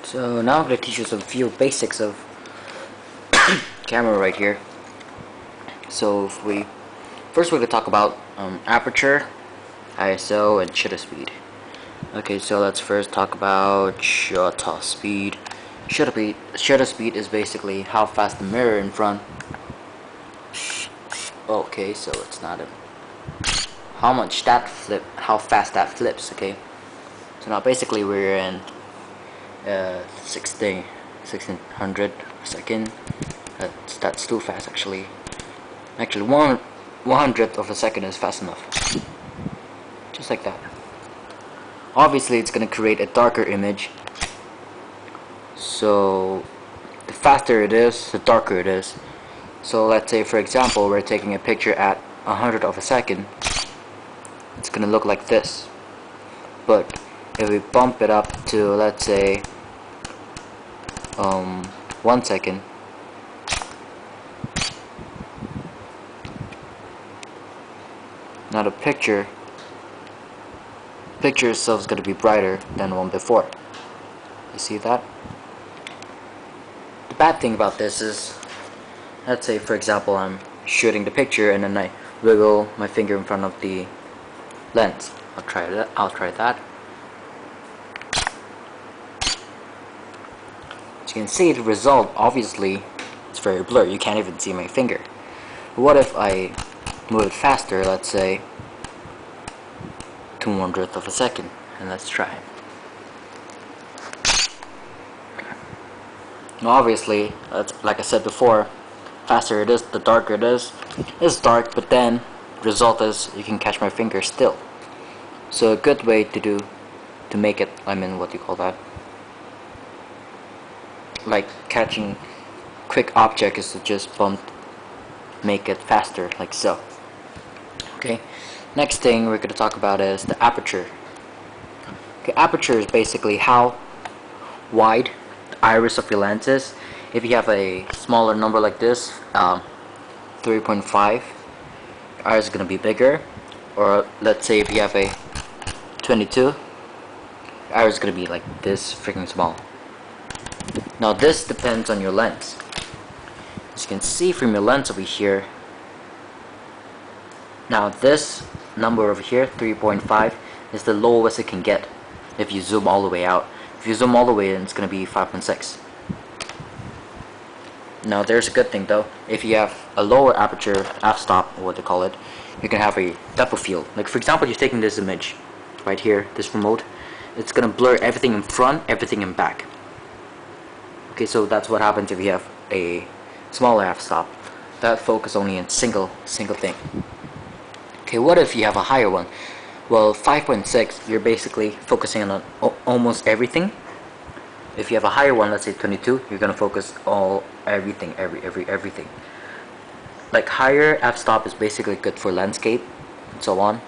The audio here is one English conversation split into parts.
So now I'm going to teach you some few basics of camera right here. So if we first we're going to talk about aperture, ISO, and shutter speed. Okay, so let's first talk about shutter speed. Shutter speed is basically how fast the mirror in front. Okay, so it's not how fast that flips. Okay, so now basically we're in 1600 per second. That's too fast actually. Actually, 1/100th of a second is fast enough. Just like that. Obviously, it's gonna create a darker image. So the faster it is, the darker it is. So let's say, for example, we're taking a picture at 100th of a second. It's gonna look like this. But if we bump it up to, let's say, 1 second, now the picture itself is going to be brighter than the one before. You see that? The bad thing about this is, let's say for example I'm shooting the picture and then I wiggle my finger in front of the lens. I'll try that. As you can see, the result obviously it's very blurry. You can't even see my finger. But what if I move it faster, let's say 2/100th of a second, and let's try. Now obviously, like I said before, faster it is, the darker it is. It's dark, but then the result is you can catch my finger still. So a good way to make it, what do you call that? Like catching quick object is to just make it faster, like so. Okay. Next thing we're going to talk about is the aperture. Okay, aperture is basically how wide the iris of your lens is. If you have a smaller number like this, 3.5, your iris is going to be bigger. Or let's say if you have a 22, your iris is going to be like this freaking small. Now this depends on your lens. As you can see from your lens over here, now this number over here, 3.5, is the lowest it can get if you zoom all the way out. If you zoom all the way in, it's going to be 5.6. Now there's a good thing though. If you have a lower aperture, f-stop, or what they call it, you can have a depth of field. Like for example, you're taking this image right here, this remote, it's going to blur everything in front, everything in back. Okay, so that's what happens if you have a smaller f-stop. That focus only in single thing. Okay, what if you have a higher one? Well, 5.6, you're basically focusing on almost everything. If you have a higher one, let's say 22, you're gonna focus everything. Like higher f-stop is basically good for landscape and so on,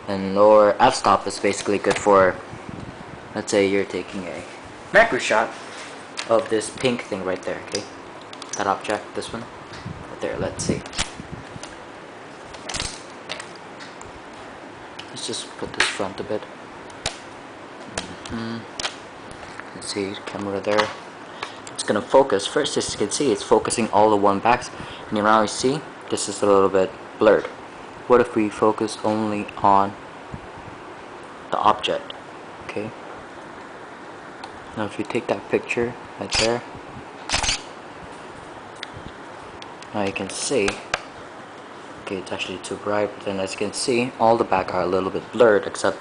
and lower f-stop is basically good for, let's say you're taking a macro shot of this pink thing right there. Okay, that object, this one right there. Let's see. Let's just put this front a bit. You can see the camera there. It's gonna focus. First, as you can see, it's focusing all the one backs, and now you see this is a little bit blurred. What if we focus only on the object? Okay. Now if you take that picture right there, now you can see. Okay, it's actually too bright, but then as you can see, all the back are a little bit blurred except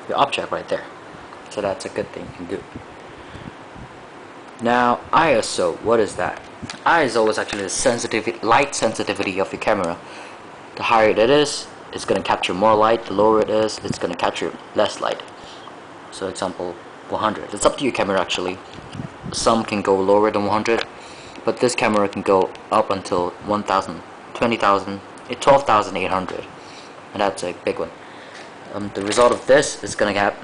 your object right there. So that's a good thing you can do. Now ISO, what is that? ISO is actually the light sensitivity of your camera. The higher it is, it's going to capture more light. The lower it is, it's going to capture less light. So example, 100. It's up to your camera actually. Some can go lower than 100, but this camera can go up until 1,000, 20,000, 12,800, and that's a big one. The result of this is going to have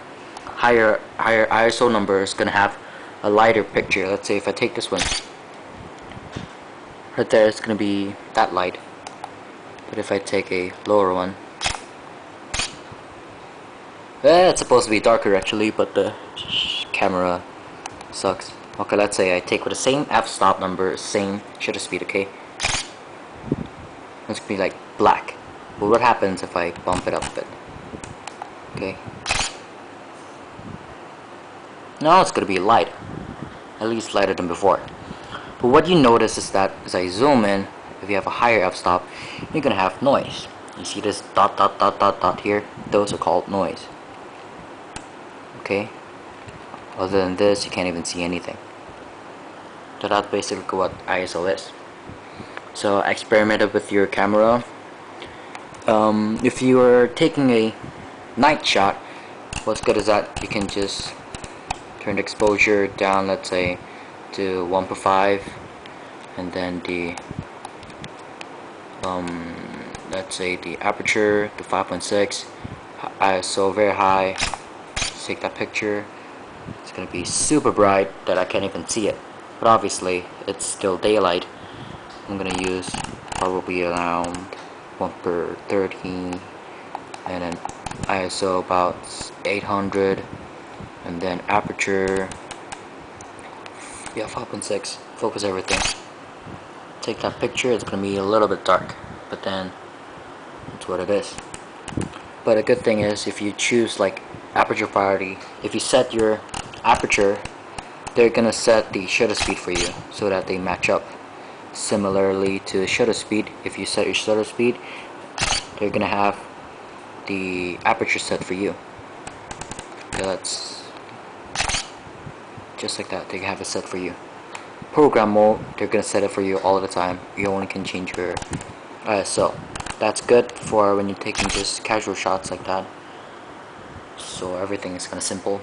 higher ISO number is going to have a lighter picture. Let's say if I take this one right there, it's going to be that light. But if I take a lower one, it's supposed to be darker actually, but the camera sucks. Okay, let's say I take with the same f-stop number, same shutter speed, okay? It's gonna be like black. But what happens if I bump it up a bit? Okay. Now it's gonna be light. At least lighter than before. But what you notice is that as I zoom in, if you have a higher f-stop, you're gonna have noise. You see this dot dot dot dot dot here? Those are called noise. Okay? Other than this, you can't even see anything. So that's basically what ISO is. So I experimented with your camera. If you are taking a night shot, what's good is that you can just turn the exposure down, let's say to 1/5, and then the let's say the aperture to 5.6, ISO very high. Take that picture. It's gonna be super bright that I can't even see it, but obviously it's still daylight. I'm gonna use probably around 1/30, and then ISO about 800, and then aperture, yeah, 5.6. Focus everything. Take that picture. It's gonna be a little bit dark, but then that's what it is. But a good thing is, if you choose like aperture priority, if you set your aperture, they're gonna set the shutter speed for you so that they match up. Similarly to shutter speed, if you set your shutter speed, they're gonna have the aperture set for you. Okay, that's just like that. They have it set for you. Program mode, they're gonna set it for you all the time. You only can change your ISO. That's good for when you're taking just casual shots like that. So everything is kind of simple.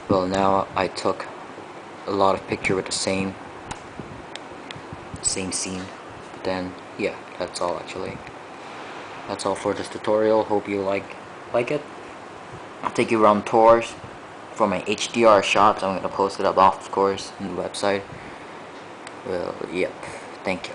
Well, now I took a lot of picture with the same scene. But then yeah, that's all actually. That's all for this tutorial. Hope you like it. I'll take you around tours for my HDR shots. I'm gonna post it up, of course, on the website. Well, yep. Thank you.